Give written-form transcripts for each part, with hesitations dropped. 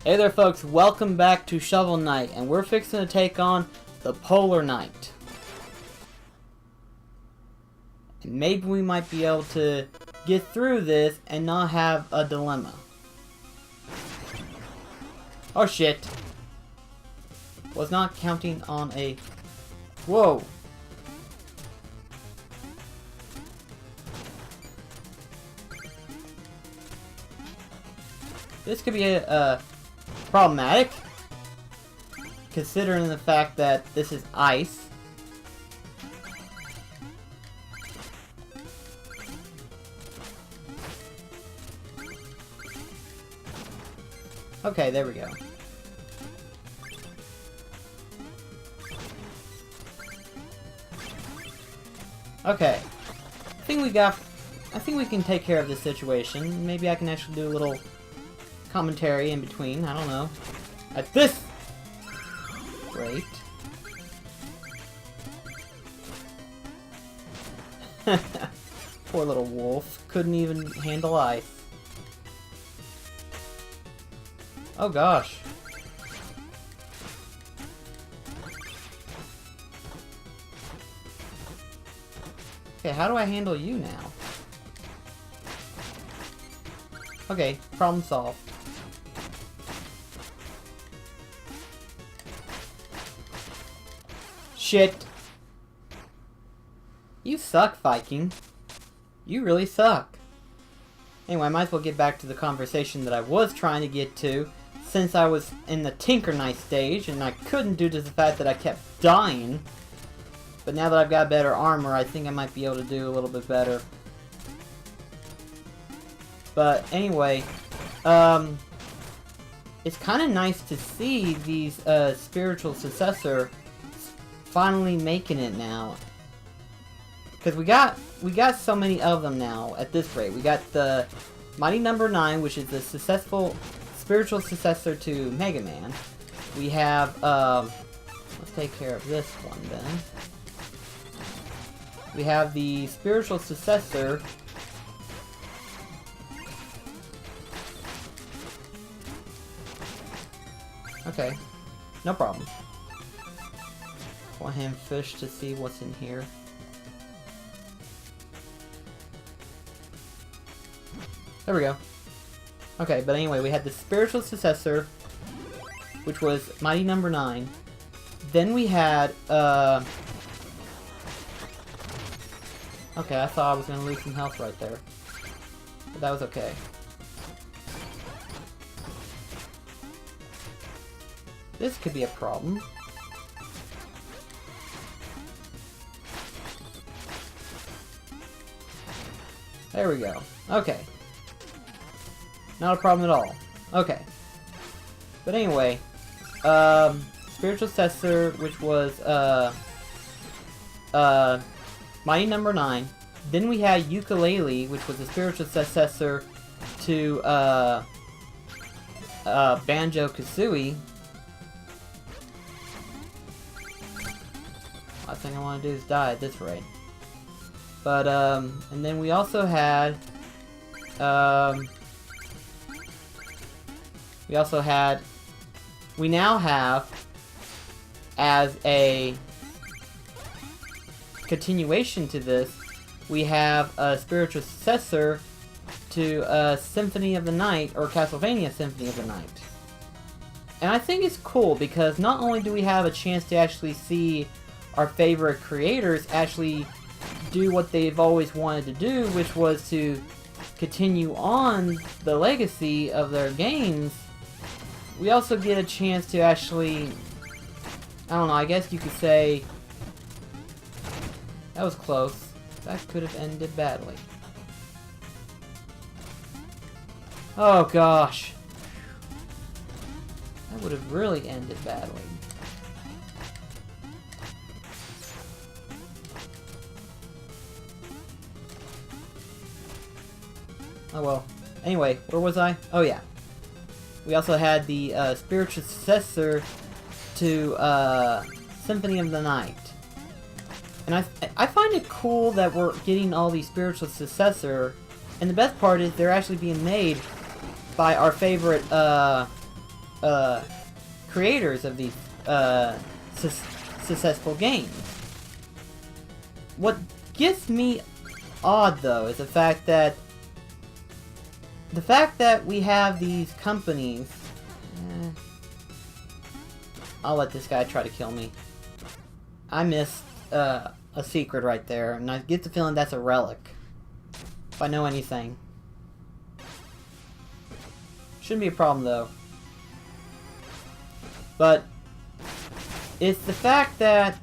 Hey there folks, welcome back to Shovel Knight, and we're fixing to take on the Polar Knight. And maybe we might be able to get through this and not have a dilemma. Oh shit. Was not counting on a... Whoa. This could be a problematic, considering the fact that this is ice. Okay, there we go. Okay. I think we can take care of this situation. Maybe I can actually do a little commentary in between, I don't know. At this rate. Poor little wolf. Couldn't even handle ice. Oh gosh. Okay, how do I handle you now? Okay, problem solved. Shit. You suck, Viking. You really suck. Anyway, I might as well get back to the conversation that I was trying to get to, since I was in the Tinker Knight stage, and I couldn't due to the fact that I kept dying. But now that I've got better armor, I think I might be able to do a little bit better. But anyway, it's kind of nice to see these spiritual successor finally making it now, because we got so many of them now at this rate. We got the Mighty Number 9, which is the successful spiritual successor to Mega Man. We have let's take care of this one then. We have the spiritual successor okay, no problem. Want him fish to see what's in here. There we go. Okay, but anyway, we had the spiritual successor, which was Mighty Number 9. Then we had, okay, I thought I was gonna lose some health right there. But that was okay. This could be a problem. There we go. Okay. Not a problem at all. Okay. But anyway, spiritual successor, which was Mighty Number 9. Then we had Ukulele, which was the spiritual successor to Banjo-Kazooie. Last thing I want to do is die at this rate. But, and then we also had, we now have, as a continuation to this, we have a spiritual successor to Symphony of the Night, or Castlevania Symphony of the Night. And I think it's cool, because not only do we have a chance to actually see our favorite creators actually do what they've always wanted to do, which was to continue on the legacy of their games, we also get a chance to actually, I don't know, I guess you could say, that was close. That could have ended badly. Oh gosh. That would have really ended badly. Oh well. Anyway, where was I? Oh yeah. We also had the spiritual successor to Symphony of the Night. And I find it cool that we're getting all these spiritual successor, and the best part is they're actually being made by our favorite creators of these successful games. What gets me odd, though, is the fact that we have these companies. I'll let this guy try to kill me. I missed a secret right there, and I get the feeling that's a relic. If I know anything. Shouldn't be a problem, though. But it's the fact that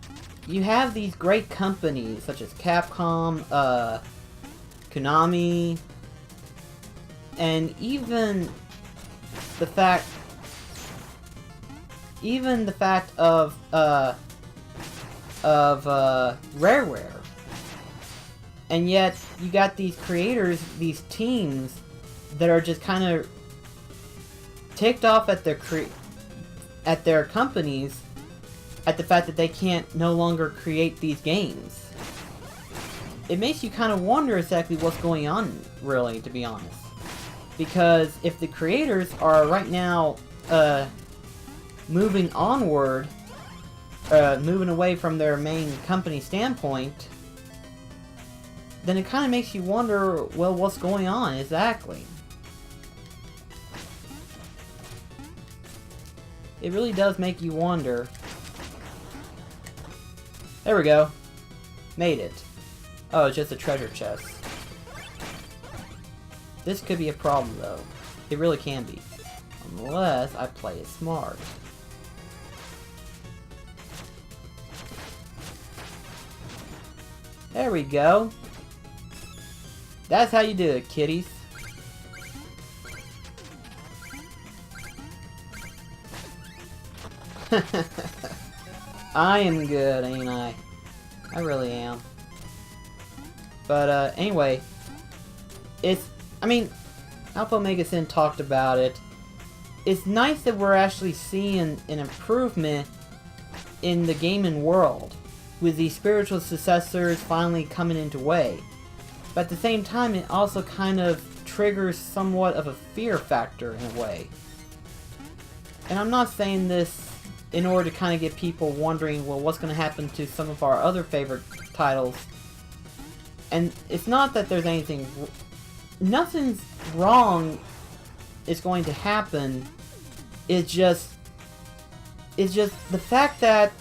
you have these great companies such as Capcom, Konami, and even the fact of Rareware. And yet you got these creators, these teams that are just kind of ticked off at their companies at the fact that they can't no longer create these games. It makes you kind of wonder exactly what's going on, really, to be honest. Because if the creators are right now moving onward, moving away from their main company standpoint, then it kind of makes you wonder, well, what's going on exactly? It really does make you wonder. There we go. Made it. Oh, it's just a treasure chest. This could be a problem, though. It really can be. Unless I play it smart. There we go. That's how you do it, kiddies. I am good, ain't I? I really am. But, anyway. I mean, Alpha Omega Sin talked about it. It's nice that we're actually seeing an improvement in the gaming world, with these spiritual successors finally coming into way. But at the same time, it also kind of triggers somewhat of a fear factor in a way. And I'm not saying this in order to kind of get people wondering, well, what's going to happen to some of our other favorite titles. And it's not that there's nothing's wrong is going to happen. It's just the fact that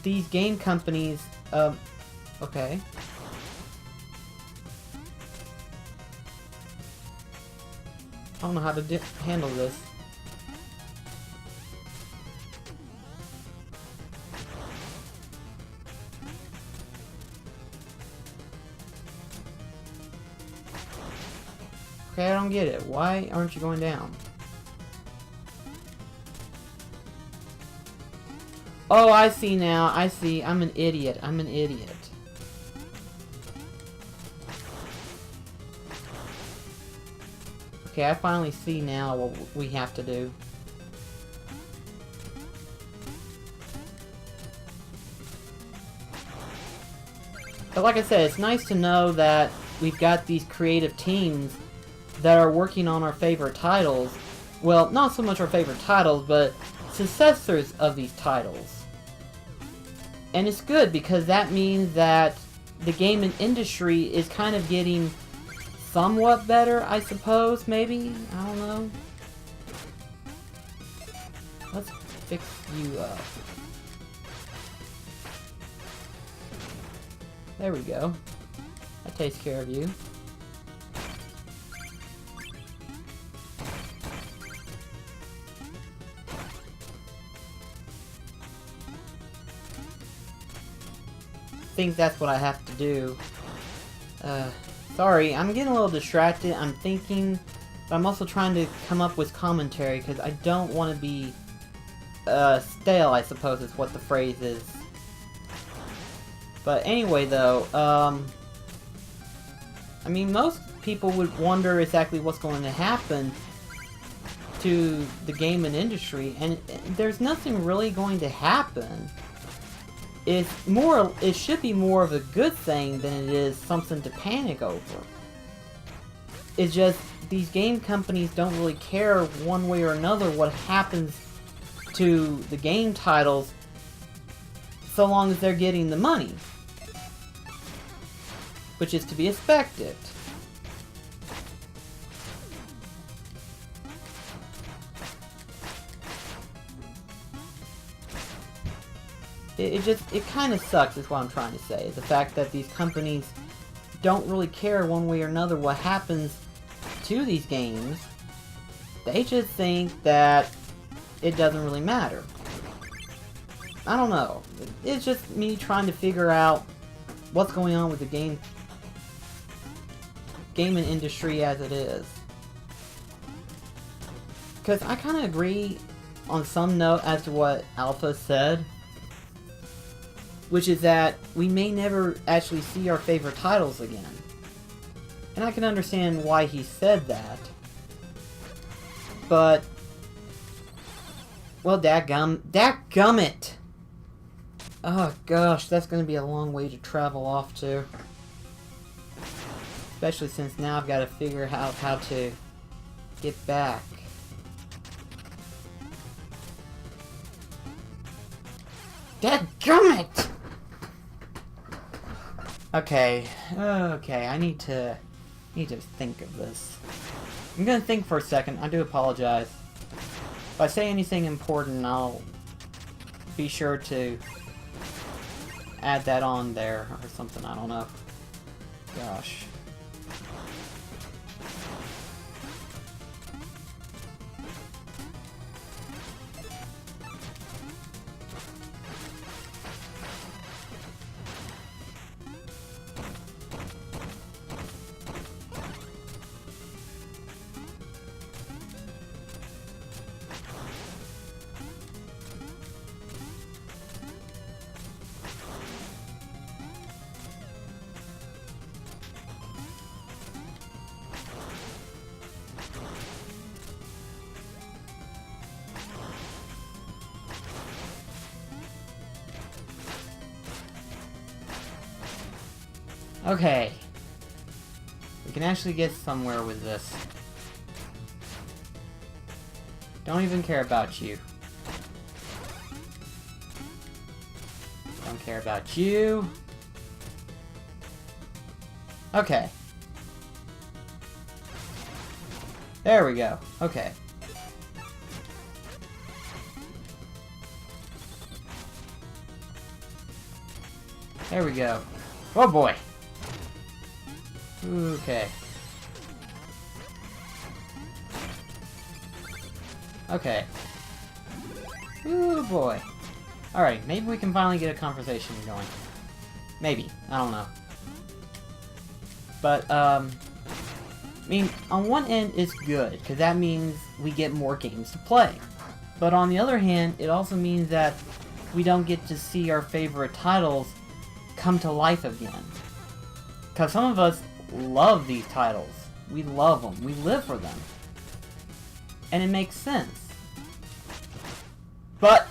these game companies, okay. I don't know how to handle this. Okay, I don't get it. Why aren't you going down? Oh, I see now. I see. I'm an idiot. I'm an idiot. Okay, I finally see now what we have to do. But like I said, it's nice to know that we've got these creative teams that are working on our favorite titles. Well, not so much our favorite titles, but successors of these titles. And it's good because that means that the gaming industry is kind of getting somewhat better, I suppose, maybe? I don't know. Let's fix you up. There we go. That takes care of you. I think that's what I have to do. Sorry, I'm getting a little distracted. I'm thinking, but I'm also trying to come up with commentary because I don't want to be stale, I suppose is what the phrase is. But anyway, though, I mean, most people would wonder exactly what's going to happen to the gaming industry, and there's nothing really going to happen. It should be more of a good thing than it is something to panic over. It's just these game companies don't really care one way or another what happens to the game titles so long as they're getting the money, which is to be expected. It kind of sucks is what I'm trying to say. The fact that these companies don't really care one way or another what happens to these games. They just think that it doesn't really matter. I don't know. It's just me trying to figure out what's going on with the gaming industry as it is. Because I kind of agree on some note as to what Alpha said, which is that we may never actually see our favorite titles again. And I can understand why he said that. But, well, dadgummit! Oh gosh, that's gonna be a long way to travel off to. Especially since now I've got to figure out how to get back. Dadgummit! Okay, I need to think of this. I'm gonna think for a second. I do apologize. If I say anything important, I'll be sure to add that on there or something. I don't know. Gosh. Okay. We can actually get somewhere with this. Don't even care about you. Don't care about you. Okay. There we go. Okay. There we go. Oh boy. Okay. Okay. Ooh boy. Alright, maybe we can finally get a conversation going. Maybe. I don't know. But, I mean, on one end, it's good, because that means we get more games to play. But on the other hand, it also means that we don't get to see our favorite titles come to life again. Because some of us love these titles. We love them. We live for them. And it makes sense. But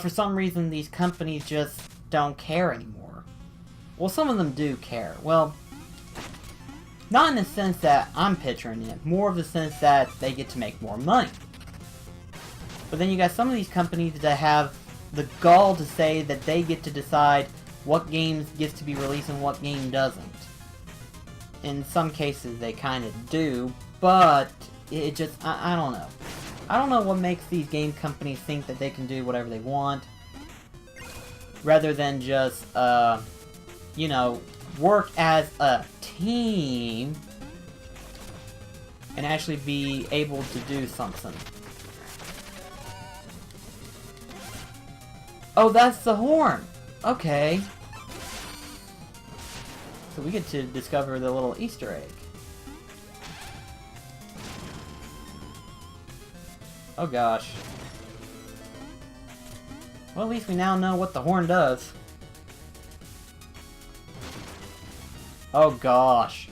for some reason, these companies just don't care anymore. Well, some of them do care. Well, not in the sense that I'm picturing it. More of the sense that they get to make more money. But then you got some of these companies that have the gall to say that they get to decide what games gets to be released and what game doesn't. In some cases they kind of do, but it just, I don't know. I don't know what makes these game companies think that they can do whatever they want, rather than just, you know, work as a team and actually be able to do something. Oh, that's the horn! Okay. So we get to discover the little Easter egg. Oh gosh. Well, at least we now know what the horn does. Oh gosh.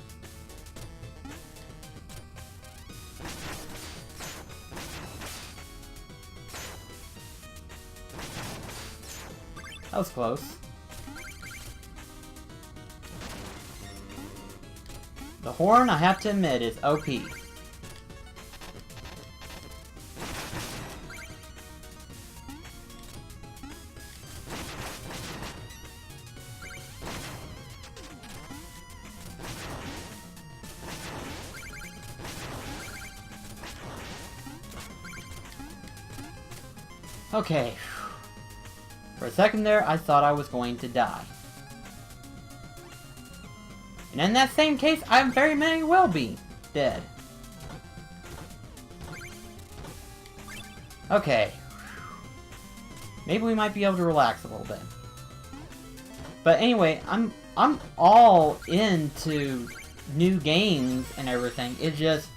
That was close. horn, I have to admit, is OP. Okay. For a second there, I thought I was going to die. And in that same case, I very may well be dead. Okay. Maybe we might be able to relax a little bit. But anyway, I'm all into new games and everything. It just...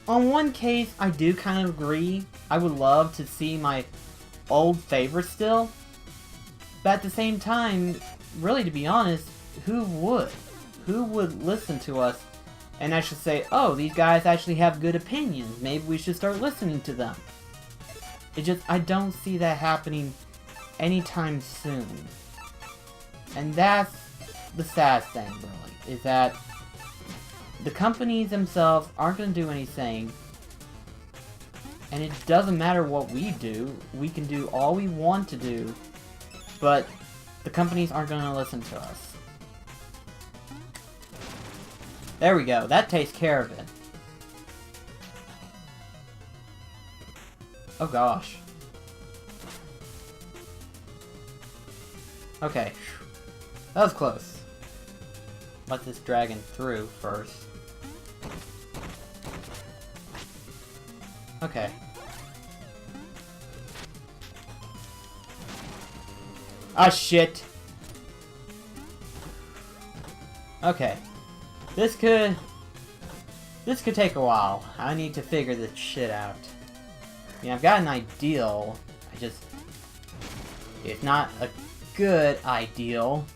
on one case, I do kind of agree. I would love to see my old favorites still. But at the same time, really to be honest, who would? Who would listen to us and actually say, oh, these guys actually have good opinions. Maybe we should start listening to them. It just, I don't see that happening anytime soon. And that's the sad thing, really, is that the companies themselves aren't going to do anything, and it doesn't matter what we do. We can do all we want to do, but the companies aren't going to listen to us. There we go. That takes care of it. Oh gosh. Okay. That was close. Let this dragon through first. Okay. Ah, shit. Okay. This could take a while. I need to figure this shit out. I mean, I've got an ideal. It's not a good ideal.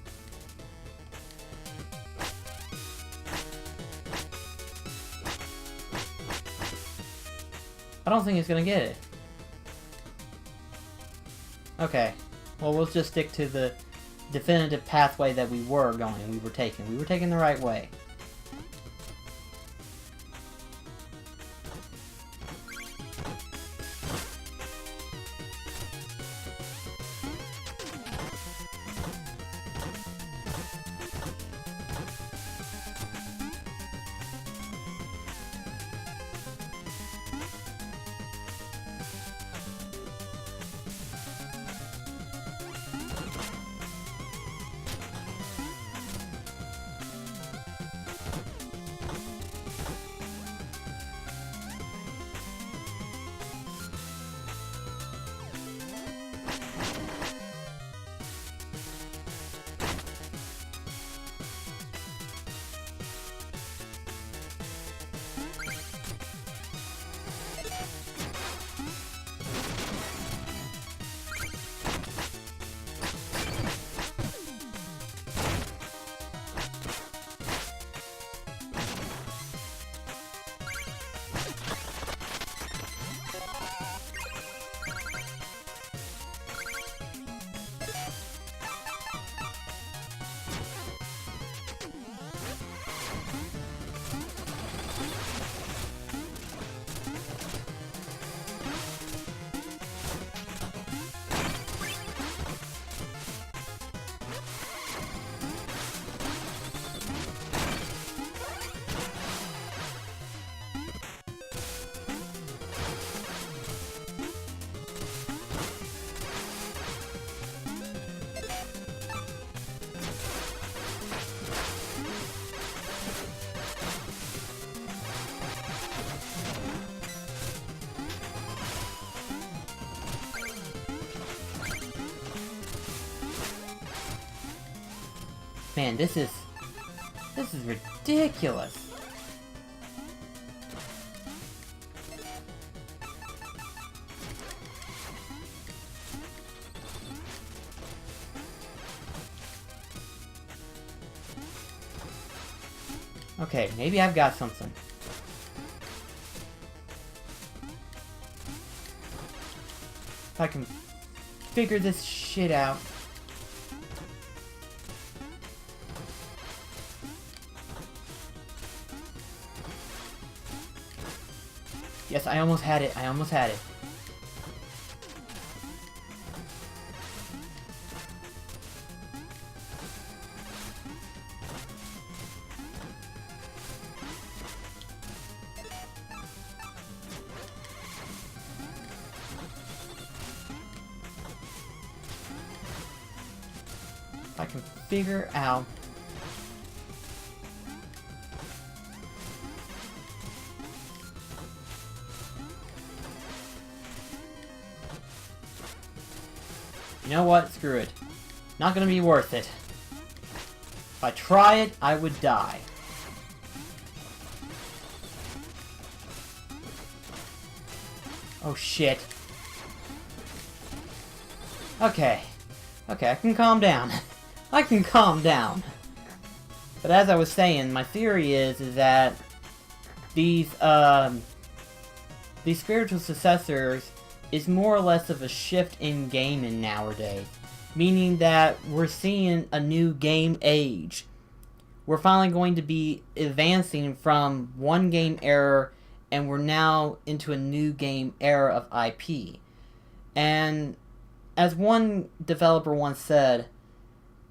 I don't think it's gonna get it. Okay. Well, we'll just stick to the definitive pathway that we were going. We were taking the right way. Man, this is ridiculous. Okay, maybe I've got something. If I can figure this shit out. Yes, I almost had it. I almost had it. If I can figure out... You know what? Screw it. Not gonna be worth it. If I try it, I would die. Oh shit. Okay. Okay, I can calm down. I can calm down. But as I was saying, my theory is that these spiritual successors is more or less of a shift in gaming nowadays. Meaning that we're seeing a new game age. We're finally going to be advancing from one game era and we're now into a new game era of IP. And as one developer once said,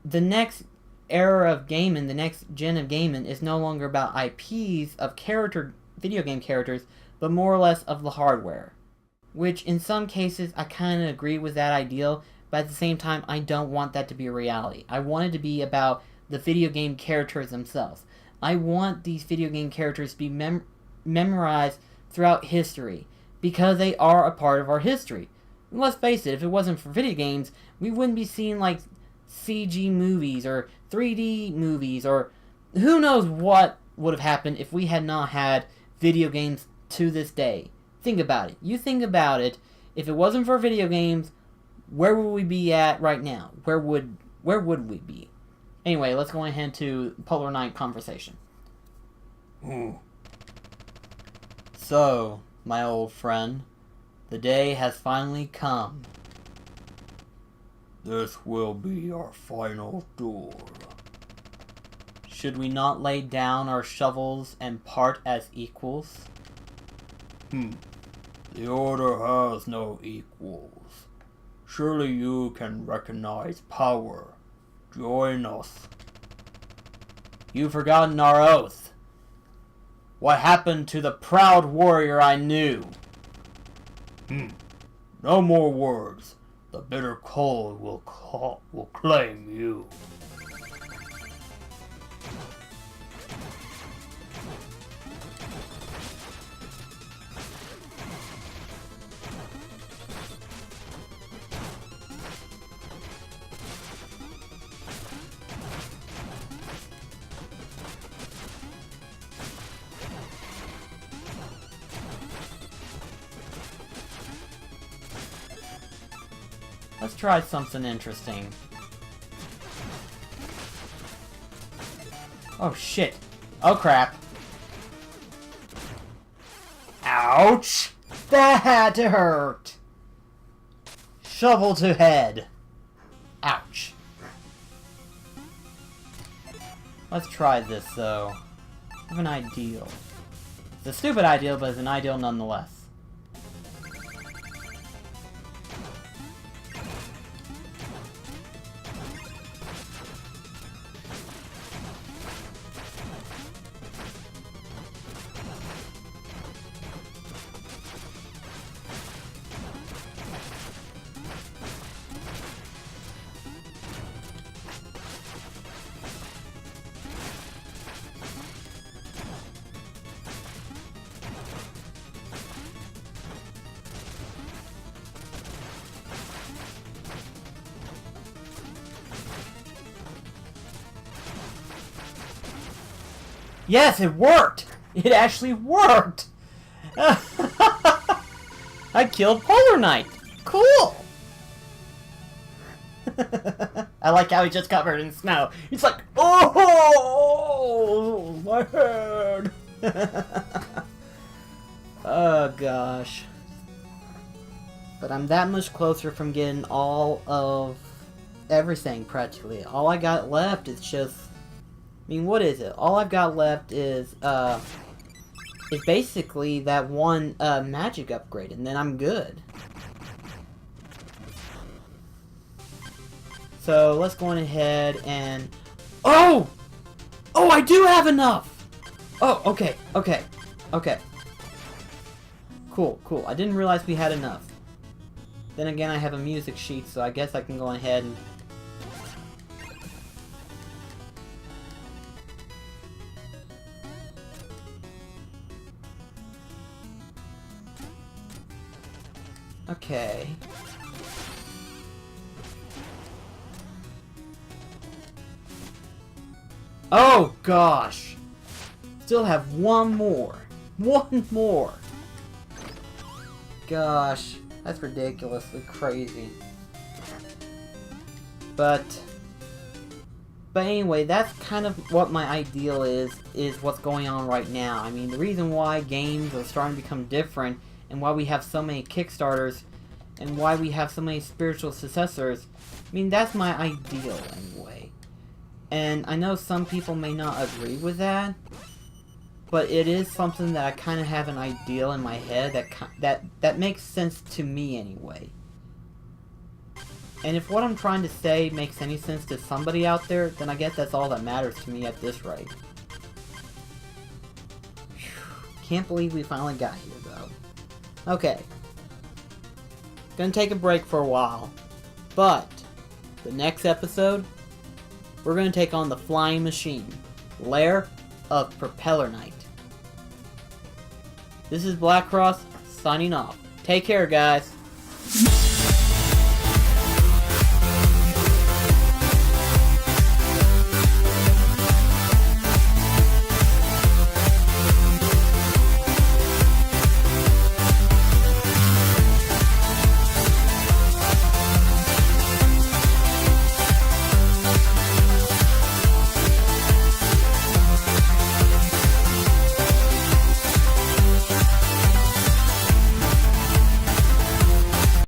the next era of gaming, the next gen of gaming is no longer about IPs of video game characters, but more or less of the hardware. Which, in some cases, I kind of agree with that ideal, but at the same time, I don't want that to be a reality. I want it to be about the video game characters themselves. I want these video game characters to be memorized throughout history, because they are a part of our history. And let's face it, if it wasn't for video games, we wouldn't be seeing, like, CG movies, or 3D movies, or who knows what would have happened if we had not had video games to this day. Think about it. You think about it. If it wasn't for video games, where would we be at right now? Where would we be? Anyway, let's go ahead to Polar Night conversation. So, my old friend, the day has finally come. This will be our final duel. Should we not lay down our shovels and part as equals? The Order has no equals. Surely you can recognize power. Join us. You've forgotten our oath. What happened to the proud warrior I knew? No more words. The bitter cold will claim you. Let's try something interesting. Oh shit. Oh crap. Ouch! That had to hurt! Shovel to head. Ouch. Let's try this though. I have an ideal. It's a stupid ideal, but it's an ideal nonetheless. Yes, it worked! It actually worked! I killed Polar Knight! Cool! I like how he just covered in snow. He's like, oh, my head! Oh, gosh. But I'm that much closer from getting all of everything, practically. All I got left is just... I mean, what is it? All I've got left is, is basically that one magic upgrade, and then I'm good. So let's go on ahead and... Oh! Oh, I do have enough! Oh, okay, okay, okay. Cool, cool. I didn't realize we had enough. Then again, I have a music sheet, so I guess I can go ahead and... Okay. Oh, gosh! Still have one more. One more! Gosh, that's ridiculously crazy. But anyway, that's kind of what my ideal is what's going on right now. I mean, the reason why games are starting to become different, and why we have so many Kickstarters, and why we have so many spiritual successors, I mean, that's my ideal anyway. And I know some people may not agree with that, but it is something that I kind of have an ideal in my head that makes sense to me anyway. And if what I'm trying to say makes any sense to somebody out there, then I guess that's all that matters to me at this rate. Can't believe we finally got here, though. Okay. Gonna take a break for a while. But, the next episode, we're gonna take on the Flying Machine, Lair of Propeller Knight. This is BlackCross, signing off. Take care, guys.